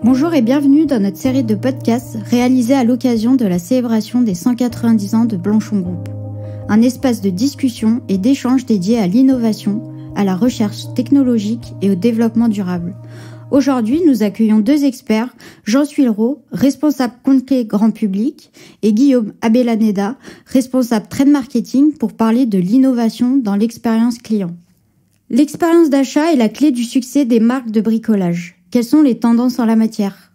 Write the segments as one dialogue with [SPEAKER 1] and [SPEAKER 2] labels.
[SPEAKER 1] Bonjour et bienvenue dans notre série de podcasts réalisée à l'occasion de la célébration des 190 ans de Blanchon Group. Un espace de discussion et d'échange dédié à l'innovation, à la recherche technologique et au développement durable. Aujourd'hui, nous accueillons deux experts, Jean Suillerot, responsable compte grand public, et Guillaume Abelaneda, responsable trade marketing, pour parler de l'innovation dans l'expérience client. L'expérience d'achat est la clé du succès des marques de bricolage. Quelles sont les tendances en la matière ?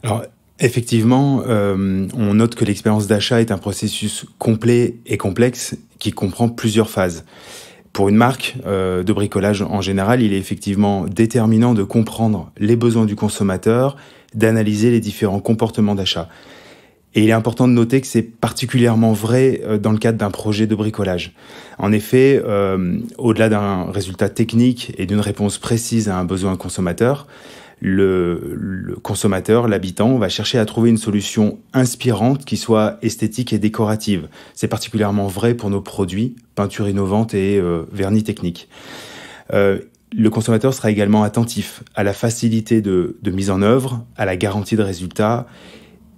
[SPEAKER 2] Alors, effectivement, on note que l'expérience d'achat est un processus complet et complexe qui comprend plusieurs phases. Pour une marque de bricolage en général, il est effectivement déterminant de comprendre les besoins du consommateur, d'analyser les différents comportements d'achat. Et il est important de noter que c'est particulièrement vrai dans le cadre d'un projet de bricolage. En effet, au-delà d'un résultat technique et d'une réponse précise à un besoin consommateur, le consommateur, l'habitant, va chercher à trouver une solution inspirante qui soit esthétique et décorative. C'est particulièrement vrai pour nos produits, peintures innovantes et vernis techniques. Le consommateur sera également attentif à la facilité de mise en œuvre, à la garantie de résultat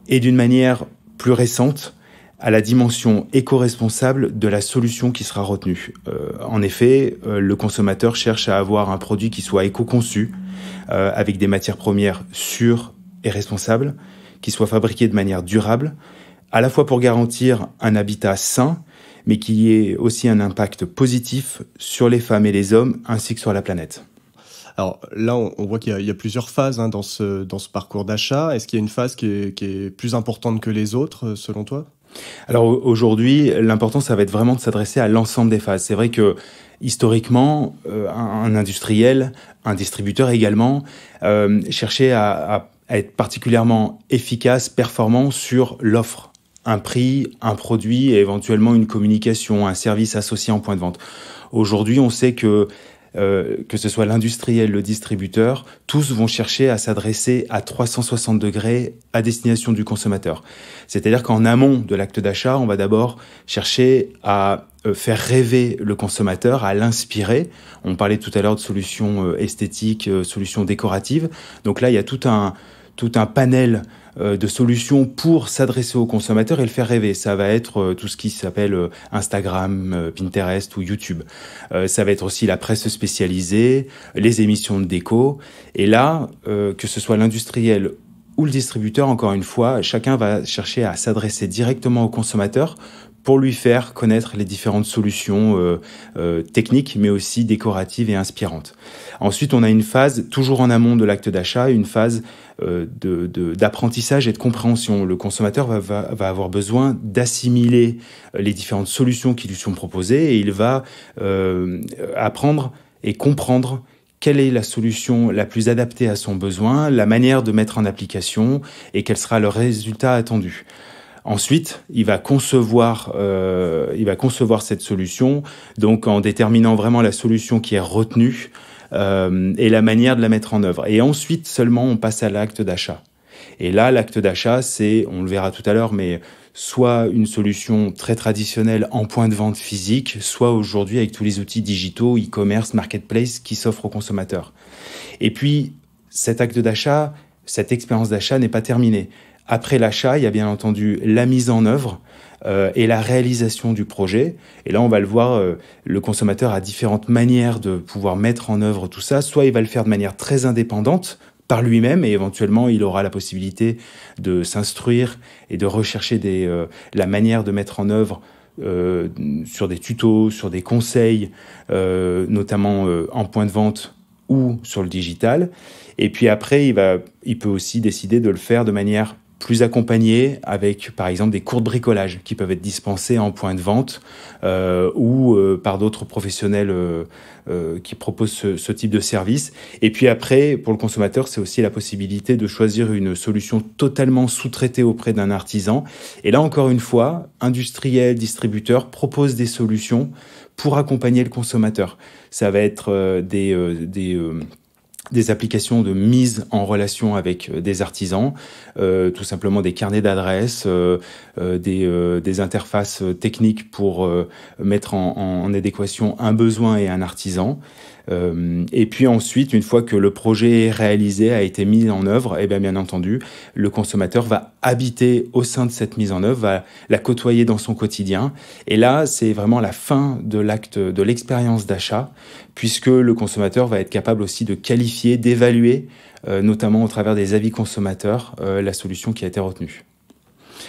[SPEAKER 2] et d'une manière plus récente, à la dimension éco-responsable de la solution qui sera retenue. En effet, le consommateur cherche à avoir un produit qui soit éco-conçu, avec des matières premières sûres et responsables, qui soient fabriquées de manière durable, à la fois pour garantir un habitat sain, mais qui ait aussi un impact positif sur les femmes et les hommes, ainsi que sur la planète.
[SPEAKER 3] Alors là, on voit qu'il y a plusieurs phases dans ce parcours d'achat. Est-ce qu'il y a une phase qui est plus importante que les autres, selon toi ?
[SPEAKER 2] Alors aujourd'hui, l'important, ça va être vraiment de s'adresser à l'ensemble des phases. C'est vrai que historiquement, un industriel, un distributeur également, cherchait à être particulièrement efficace, performant sur l'offre. Un prix, un produit et éventuellement une communication, un service associé en point de vente. Aujourd'hui, on sait que ce soit l'industriel, le distributeur, tous vont chercher à s'adresser à 360 degrés à destination du consommateur. C'est-à-dire qu'en amont de l'acte d'achat, on va d'abord chercher à faire rêver le consommateur, à l'inspirer. On parlait tout à l'heure de solutions esthétiques, solutions décoratives. Donc là, il y a tout un panel de solutions pour s'adresser au consommateur et le faire rêver. Ça va être tout ce qui s'appelle Instagram, Pinterest ou YouTube. Ça va être aussi la presse spécialisée, les émissions de déco. Et là, que ce soit l'industriel ou le distributeur, encore une fois, chacun va chercher à s'adresser directement au consommateur pour lui faire connaître les différentes solutions techniques, mais aussi décoratives et inspirantes. Ensuite, on a une phase, toujours en amont de l'acte d'achat, une phase d'apprentissage et de compréhension. Le consommateur va avoir besoin d'assimiler les différentes solutions qui lui sont proposées et il va apprendre et comprendre quelle est la solution la plus adaptée à son besoin, la manière de mettre en application et quel sera le résultat attendu. Ensuite, il va concevoir cette solution, donc en déterminant vraiment la solution qui est retenue et la manière de la mettre en œuvre. Et ensuite seulement, on passe à l'acte d'achat. Et là, l'acte d'achat, c'est, on le verra tout à l'heure, mais soit une solution très traditionnelle en point de vente physique, soit aujourd'hui avec tous les outils digitaux, e-commerce, marketplace qui s'offrent aux consommateurs. Et puis, cet acte d'achat, cette expérience d'achat n'est pas terminée. Après l'achat, il y a bien entendu la mise en œuvre et la réalisation du projet. Et là, on va le voir, le consommateur a différentes manières de pouvoir mettre en œuvre tout ça. Soit il va le faire de manière très indépendante par lui-même et éventuellement, il aura la possibilité de s'instruire et de rechercher la manière de mettre en œuvre sur des tutos, sur des conseils, notamment en point de vente ou sur le digital. Et puis après, il peut aussi décider de le faire de manière plus accompagnés avec, par exemple, des cours de bricolage qui peuvent être dispensés en point de vente ou par d'autres professionnels qui proposent ce type de service. Et puis après, pour le consommateur, c'est aussi la possibilité de choisir une solution totalement sous-traitée auprès d'un artisan. Et là, encore une fois, industriels, distributeurs proposent des solutions pour accompagner le consommateur. Ça va être des applications de mise en relation avec des artisans, tout simplement des carnets d'adresses, des interfaces techniques pour mettre en adéquation un besoin et un artisan. Et puis ensuite, une fois que le projet est réalisé, a été mis en œuvre, et bien entendu, le consommateur va habiter au sein de cette mise en œuvre, va la côtoyer dans son quotidien. Et là, c'est vraiment la fin de l'acte de l'expérience d'achat, puisque le consommateur va être capable aussi de qualifier, d'évaluer, notamment au travers des avis consommateurs, la solution qui a été retenue.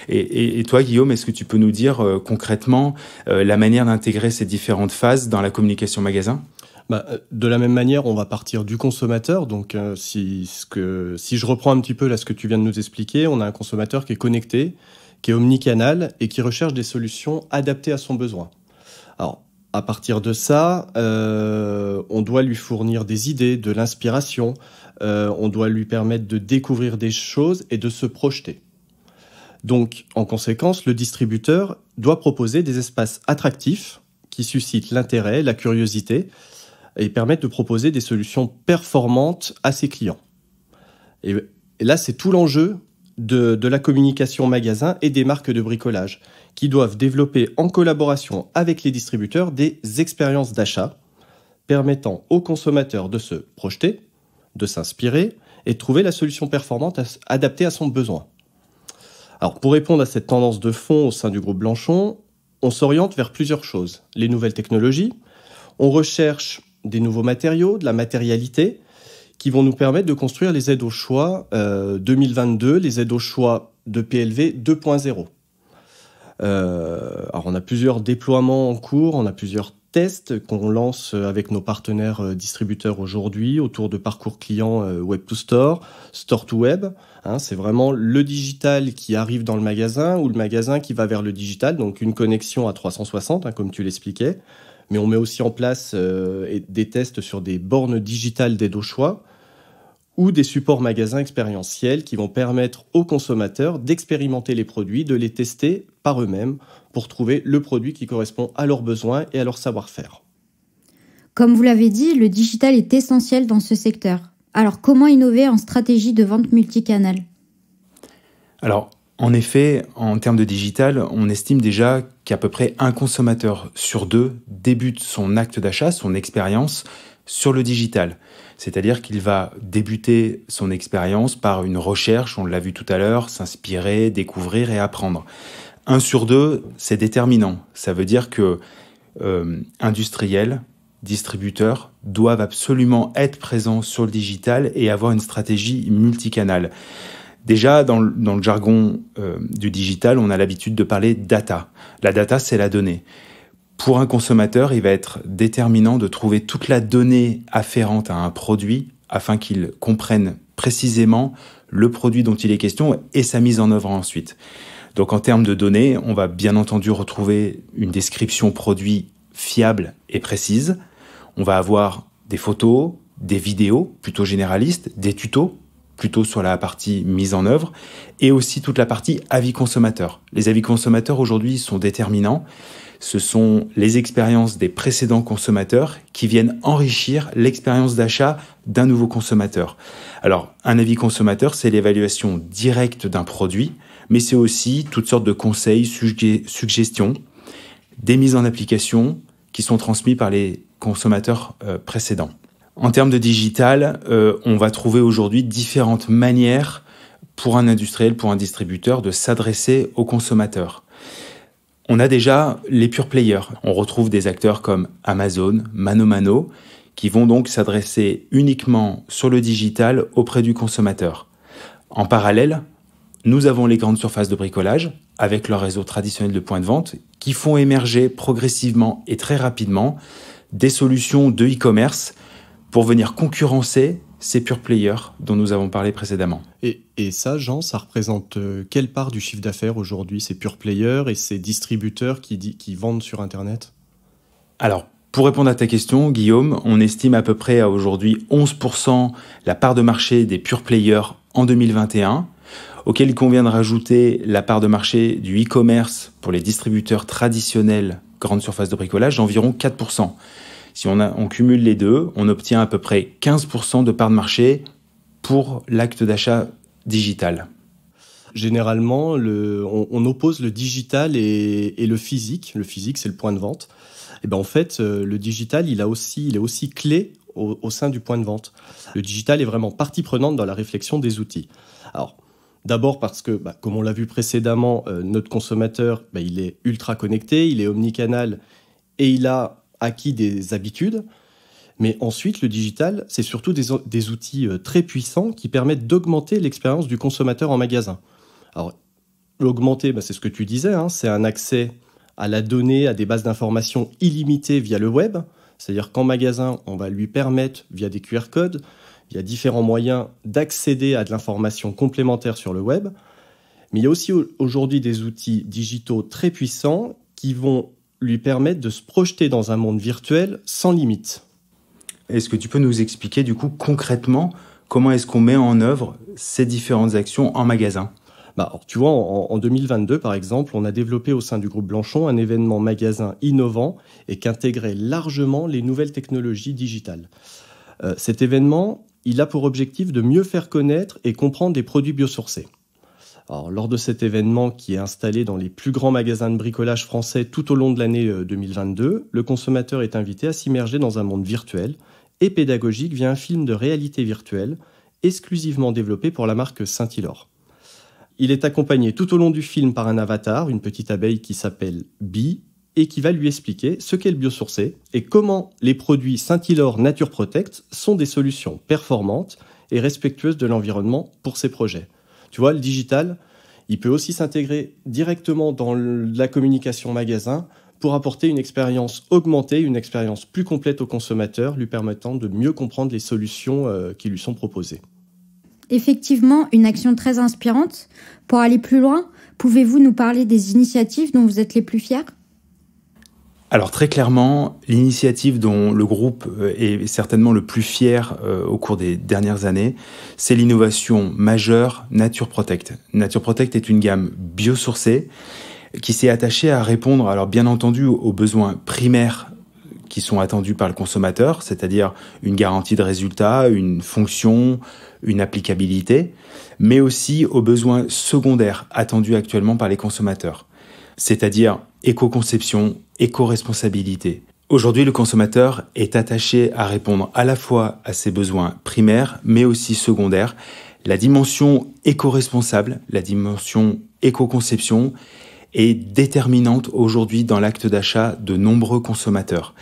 [SPEAKER 2] Et toi, Guillaume, est-ce que tu peux nous dire concrètement la manière d'intégrer ces différentes phases dans la communication magasin ?
[SPEAKER 3] De la même manière, on va partir du consommateur. Donc, si je reprends un petit peu là ce que tu viens de nous expliquer, on a un consommateur qui est connecté, qui est omnicanal et qui recherche des solutions adaptées à son besoin. Alors, à partir de ça, on doit lui fournir des idées, de l'inspiration, on doit lui permettre de découvrir des choses et de se projeter. Donc, en conséquence, le distributeur doit proposer des espaces attractifs qui suscitent l'intérêt, la curiosité, et permettent de proposer des solutions performantes à ses clients. Et là, c'est tout l'enjeu de la communication magasin et des marques de bricolage, qui doivent développer en collaboration avec les distributeurs des expériences d'achat permettant aux consommateurs de se projeter, de s'inspirer et de trouver la solution performante adaptée à son besoin. Alors, pour répondre à cette tendance de fond au sein du groupe Blanchon, on s'oriente vers plusieurs choses. Les nouvelles technologies, on recherche des nouveaux matériaux, de la matérialité, qui vont nous permettre de construire les aides au choix 2022, les aides au choix de PLV 2.0. Alors on a plusieurs déploiements en cours, on a plusieurs tests qu'on lance avec nos partenaires distributeurs aujourd'hui autour de parcours clients Web to Store, Store to Web. C'est vraiment le digital qui arrive dans le magasin ou le magasin qui va vers le digital, donc une connexion à 360, comme tu l'expliquais. Mais on met aussi en place des tests sur des bornes digitales d'aide au choix ou des supports magasins expérientiels qui vont permettre aux consommateurs d'expérimenter les produits, de les tester par eux-mêmes pour trouver le produit qui correspond à leurs besoins et à leur savoir-faire.
[SPEAKER 1] Comme vous l'avez dit, le digital est essentiel dans ce secteur. Alors comment innover en stratégie de vente multicanal ?
[SPEAKER 2] Alors, en effet, en termes de digital, on estime déjà qu'à peu près un consommateur sur deux débute son acte d'achat, son expérience, sur le digital. C'est-à-dire qu'il va débuter son expérience par une recherche, on l'a vu tout à l'heure, s'inspirer, découvrir et apprendre. 1 sur 2, c'est déterminant. Ça veut dire que industriels, distributeurs doivent absolument être présents sur le digital et avoir une stratégie multicanal. Déjà, dans le jargon du digital, on a l'habitude de parler data. La data, c'est la donnée. Pour un consommateur, il va être déterminant de trouver toute la donnée afférente à un produit afin qu'il comprenne précisément le produit dont il est question et sa mise en œuvre ensuite. Donc en termes de données, on va bien entendu retrouver une description produit fiable et précise. On va avoir des photos, des vidéos plutôt généralistes, des tutos plutôt sur la partie mise en œuvre, et aussi toute la partie avis consommateurs. Les avis consommateurs aujourd'hui sont déterminants. Ce sont les expériences des précédents consommateurs qui viennent enrichir l'expérience d'achat d'un nouveau consommateur. Alors, un avis consommateur, c'est l'évaluation directe d'un produit, mais c'est aussi toutes sortes de conseils, suggestions, des mises en application qui sont transmis par les consommateurs précédents. En termes de digital, on va trouver aujourd'hui différentes manières pour un industriel, pour un distributeur, de s'adresser aux consommateurs. On a déjà les pure players. On retrouve des acteurs comme Amazon, ManoMano, qui vont donc s'adresser uniquement sur le digital auprès du consommateur. En parallèle, nous avons les grandes surfaces de bricolage, avec leur réseau traditionnel de points de vente, qui font émerger progressivement et très rapidement des solutions de e-commerce pour venir concurrencer ces pure players dont nous avons parlé précédemment.
[SPEAKER 3] Et ça, Jean, ça représente quelle part du chiffre d'affaires aujourd'hui, ces pure players et ces distributeurs qui vendent sur Internet ?
[SPEAKER 2] Alors, pour répondre à ta question, Guillaume, on estime à peu près à aujourd'hui 11% la part de marché des pure players en 2021, auquel il convient de rajouter la part de marché du e-commerce pour les distributeurs traditionnels grandes surfaces de bricolage d'environ 4%. Si on cumule les deux, on obtient à peu près 15% de part de marché pour l'acte d'achat digital.
[SPEAKER 3] Généralement, on oppose le digital et le physique. Le physique, c'est le point de vente. Et ben en fait, le digital, il est aussi clé au sein du point de vente. Le digital est vraiment partie prenante dans la réflexion des outils. Alors, d'abord parce que, comme on l'a vu précédemment, notre consommateur, il est ultra connecté, il est omnicanal et il a acquis des habitudes. Mais ensuite, le digital, c'est surtout des outils très puissants qui permettent d'augmenter l'expérience du consommateur en magasin. Alors, l'augmenter, c'est ce que tu disais, c'est un accès à la donnée, à des bases d'informations illimitées via le web. C'est-à-dire qu'en magasin, on va lui permettre, via des QR codes, via différents moyens, d'accéder à de l'information complémentaire sur le web. Mais il y a aussi aujourd'hui des outils digitaux très puissants qui vont lui permettre de se projeter dans un monde virtuel sans limite.
[SPEAKER 2] Est-ce que tu peux nous expliquer du coup concrètement comment est-ce qu'on met en œuvre ces différentes actions en magasin ?
[SPEAKER 3] Alors, tu vois, en 2022, par exemple, on a développé au sein du groupe Blanchon un événement magasin innovant et qui intégrait largement les nouvelles technologies digitales. Cet événement, il a pour objectif de mieux faire connaître et comprendre les produits biosourcés. Alors, lors de cet événement qui est installé dans les plus grands magasins de bricolage français tout au long de l'année 2022, le consommateur est invité à s'immerger dans un monde virtuel et pédagogique via un film de réalité virtuelle exclusivement développé pour la marque Saint-Hilor. Il est accompagné tout au long du film par un avatar, une petite abeille qui s'appelle Bee, et qui va lui expliquer ce qu'est le biosourcé et comment les produits Saint-Hilor Nature Protect sont des solutions performantes et respectueuses de l'environnement pour ses projets. Tu vois, le digital, il peut aussi s'intégrer directement dans la communication magasin pour apporter une expérience augmentée, une expérience plus complète au consommateur, lui permettant de mieux comprendre les solutions qui lui sont proposées.
[SPEAKER 1] Effectivement, une action très inspirante. Pour aller plus loin, pouvez-vous nous parler des initiatives dont vous êtes les plus fiers ?
[SPEAKER 2] Alors très clairement, l'initiative dont le groupe est certainement le plus fier au cours des dernières années, c'est l'innovation majeure Nature Protect. Nature Protect est une gamme biosourcée qui s'est attachée à répondre, alors bien entendu, aux besoins primaires qui sont attendus par le consommateur, c'est-à-dire une garantie de résultat, une fonction, une applicabilité, mais aussi aux besoins secondaires attendus actuellement par les consommateurs, c'est-à-dire éco-conception, éco-responsabilité. Aujourd'hui, le consommateur est attaché à répondre à la fois à ses besoins primaires, mais aussi secondaires. La dimension éco-responsable, la dimension éco-conception est déterminante aujourd'hui dans l'acte d'achat de nombreux consommateurs.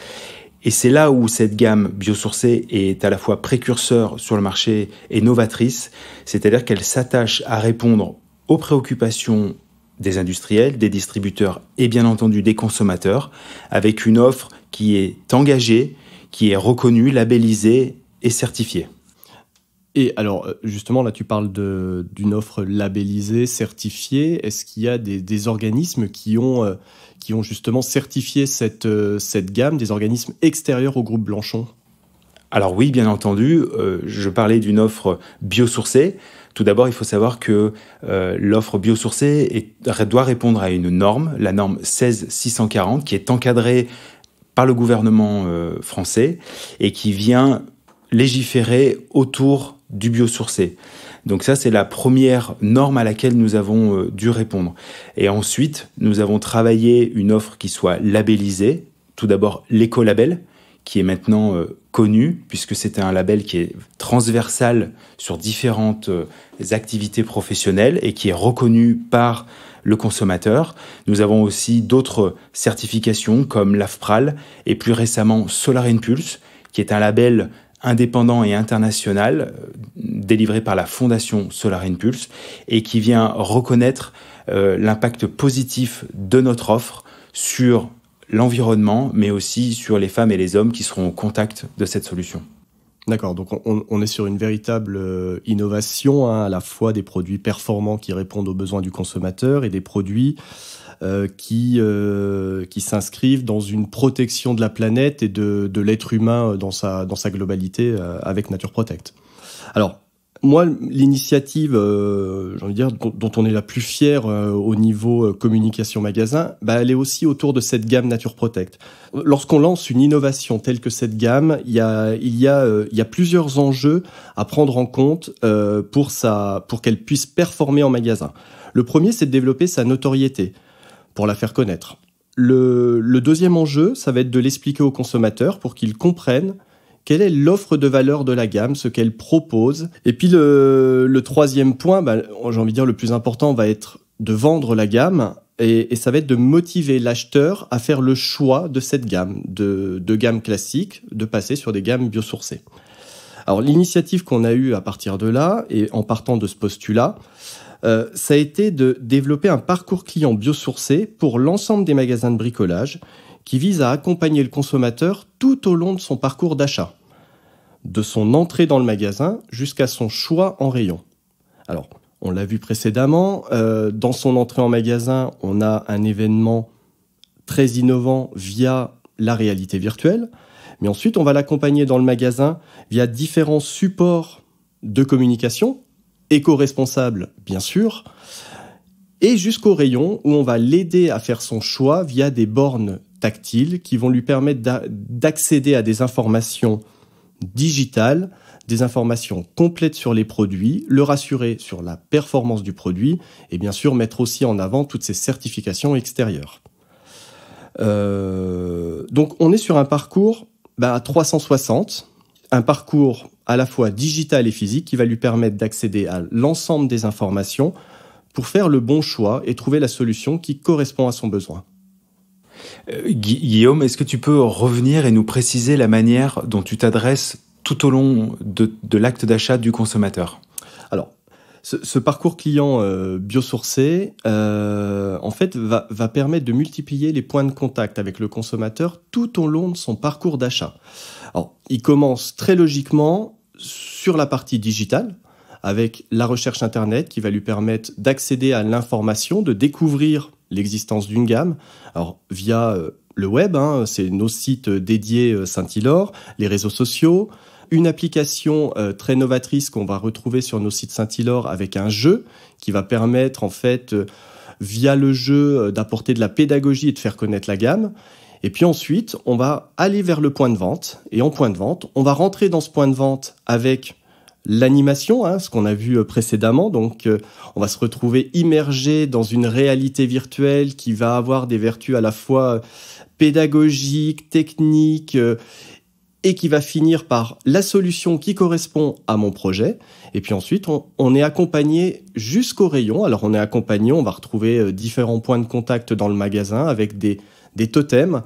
[SPEAKER 2] Et c'est là où cette gamme biosourcée est à la fois précurseur sur le marché et novatrice, c'est-à-dire qu'elle s'attache à répondre aux préoccupations des industriels, des distributeurs et bien entendu des consommateurs, avec une offre qui est engagée, qui est reconnue, labellisée et certifiée.
[SPEAKER 3] Et alors, justement, là, tu parles d'une offre labellisée, certifiée. Est-ce qu'il y a des organismes qui ont justement certifié cette gamme, des organismes extérieurs au groupe Blanchon ?
[SPEAKER 2] Alors oui, bien entendu, je parlais d'une offre biosourcée. Tout d'abord, il faut savoir que l'offre biosourcée doit répondre à une norme, la norme 16640, qui est encadrée par le gouvernement français et qui vient légiférer autour du biosourcé. Donc ça, c'est la première norme à laquelle nous avons dû répondre. Et ensuite, nous avons travaillé une offre qui soit labellisée. Tout d'abord, l'écolabel, qui est maintenant connu, puisque c'est un label qui est transversal sur différentes activités professionnelles et qui est reconnu par le consommateur. Nous avons aussi d'autres certifications comme l'AFPRAL et plus récemment Solar Impulse, qui est un label indépendant et international délivré par la Fondation Solar Impulse et qui vient reconnaître l'impact positif de notre offre sur l'environnement, mais aussi sur les femmes et les hommes qui seront au contact de cette solution.
[SPEAKER 3] D'accord, donc on est sur une véritable innovation, à la fois des produits performants qui répondent aux besoins du consommateur et des produits qui s'inscrivent dans une protection de la planète et de l'être humain dans sa globalité avec Nature Protect. Alors, Moi, l'initiative, j'ai envie de dire, dont on est la plus fière au niveau communication magasin, elle est aussi autour de cette gamme Nature Protect. Lorsqu'on lance une innovation telle que cette gamme, il y a plusieurs enjeux à prendre en compte pour qu'elle puisse performer en magasin. Le premier, c'est de développer sa notoriété pour la faire connaître. Le deuxième enjeu, ça va être de l'expliquer aux consommateurs pour qu'ils comprennent quelle est l'offre de valeur de la gamme, ce qu'elle propose. Et puis le troisième point, j'ai envie de dire le plus important, va être de vendre la gamme et ça va être de motiver l'acheteur à faire le choix de cette gamme, de gamme classique, de passer sur des gammes biosourcées. Alors l'initiative qu'on a eue à partir de là, et en partant de ce postulat, ça a été de développer un parcours client biosourcé pour l'ensemble des magasins de bricolage qui vise à accompagner le consommateur tout au long de son parcours d'achat, de son entrée dans le magasin jusqu'à son choix en rayon. Alors, on l'a vu précédemment, dans son entrée en magasin, on a un événement très innovant via la réalité virtuelle, mais ensuite on va l'accompagner dans le magasin via différents supports de communication, éco-responsables bien sûr, et jusqu'au rayon où on va l'aider à faire son choix via des bornes tactiles qui vont lui permettre d'accéder à des informations digitales, des informations complètes sur les produits, le rassurer sur la performance du produit et bien sûr mettre aussi en avant toutes ces certifications extérieures. Donc on est sur un parcours à 360, un parcours à la fois digital et physique qui va lui permettre d'accéder à l'ensemble des informations pour faire le bon choix et trouver la solution qui correspond à son besoin.
[SPEAKER 2] Guillaume, est-ce que tu peux revenir et nous préciser la manière dont tu t'adresses tout au long de l'acte d'achat du consommateur ?
[SPEAKER 3] Alors, ce parcours client biosourcé, en fait, va permettre de multiplier les points de contact avec le consommateur tout au long de son parcours d'achat. Alors, il commence très logiquement sur la partie digitale, avec la recherche Internet qui va lui permettre d'accéder à l'information, de découvrir l'existence d'une gamme. Alors, via le web, c'est nos sites dédiés Saint-Hilord, les réseaux sociaux, une application très novatrice qu'on va retrouver sur nos sites Saint-Hilord avec un jeu qui va permettre, en fait, via le jeu, d'apporter de la pédagogie et de faire connaître la gamme. Et puis ensuite, on va aller vers le point de vente. Et en point de vente, on va rentrer dans ce point de vente avec l'animation, ce qu'on a vu précédemment. Donc, on va se retrouver immergé dans une réalité virtuelle qui va avoir des vertus à la fois pédagogiques, techniques, et qui va finir par la solution qui correspond à mon projet. Et puis ensuite, on est accompagné jusqu'au rayon. Alors, on est accompagné, on va retrouver différents points de contact dans le magasin avec des totems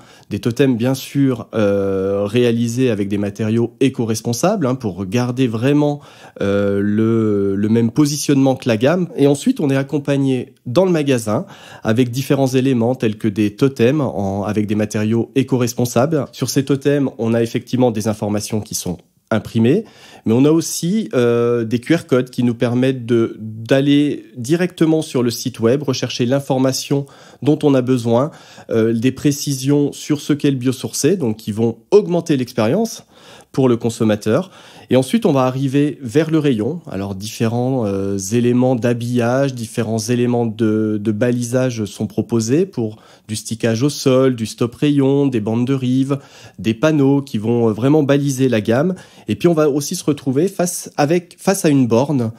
[SPEAKER 3] bien sûr réalisés avec des matériaux éco-responsables pour garder vraiment le même positionnement que la gamme. Et ensuite, on est accompagné dans le magasin avec différents éléments tels que des totems avec des matériaux éco-responsables. Sur ces totems, on a effectivement des informations qui sont imprimés, mais on a aussi des QR codes qui nous permettent d'aller directement sur le site web, rechercher l'information dont on a besoin, des précisions sur ce qu'est le biosourcé, donc qui vont augmenter l'expérience pour le consommateur. Et ensuite, on va arriver vers le rayon. Alors, différents éléments d'habillage, différents éléments de balisage sont proposés pour du stickage au sol, du stop rayon, des bandes de rive, des panneaux qui vont vraiment baliser la gamme. Et puis, on va aussi se retrouver face à une borne.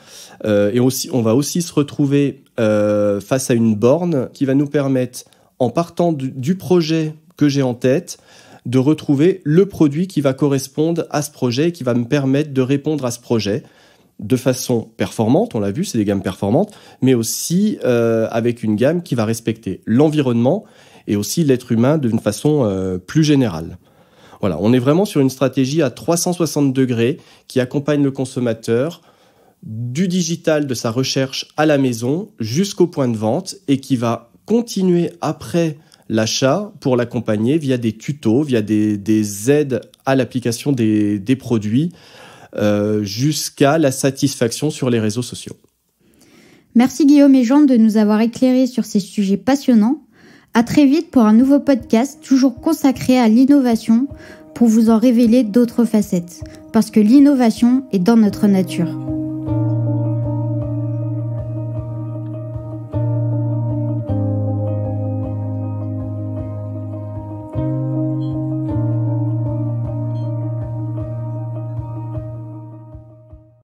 [SPEAKER 3] On va aussi se retrouver face à une borne qui va nous permettre, en partant du projet que j'ai en tête, de retrouver le produit qui va correspondre à ce projet et qui va me permettre de répondre à ce projet de façon performante, on l'a vu, c'est des gammes performantes, mais aussi avec une gamme qui va respecter l'environnement et aussi l'être humain d'une façon plus générale. Voilà, on est vraiment sur une stratégie à 360 degrés qui accompagne le consommateur du digital de sa recherche à la maison jusqu'au point de vente et qui va continuer après l'achat pour l'accompagner via des tutos, via des aides à l'application des produits jusqu'à la satisfaction sur les réseaux sociaux.
[SPEAKER 1] Merci Guillaume et Jean de nous avoir éclairés sur ces sujets passionnants. À très vite pour un nouveau podcast toujours consacré à l'innovation pour vous en révéler d'autres facettes. Parce que l'innovation est dans notre nature.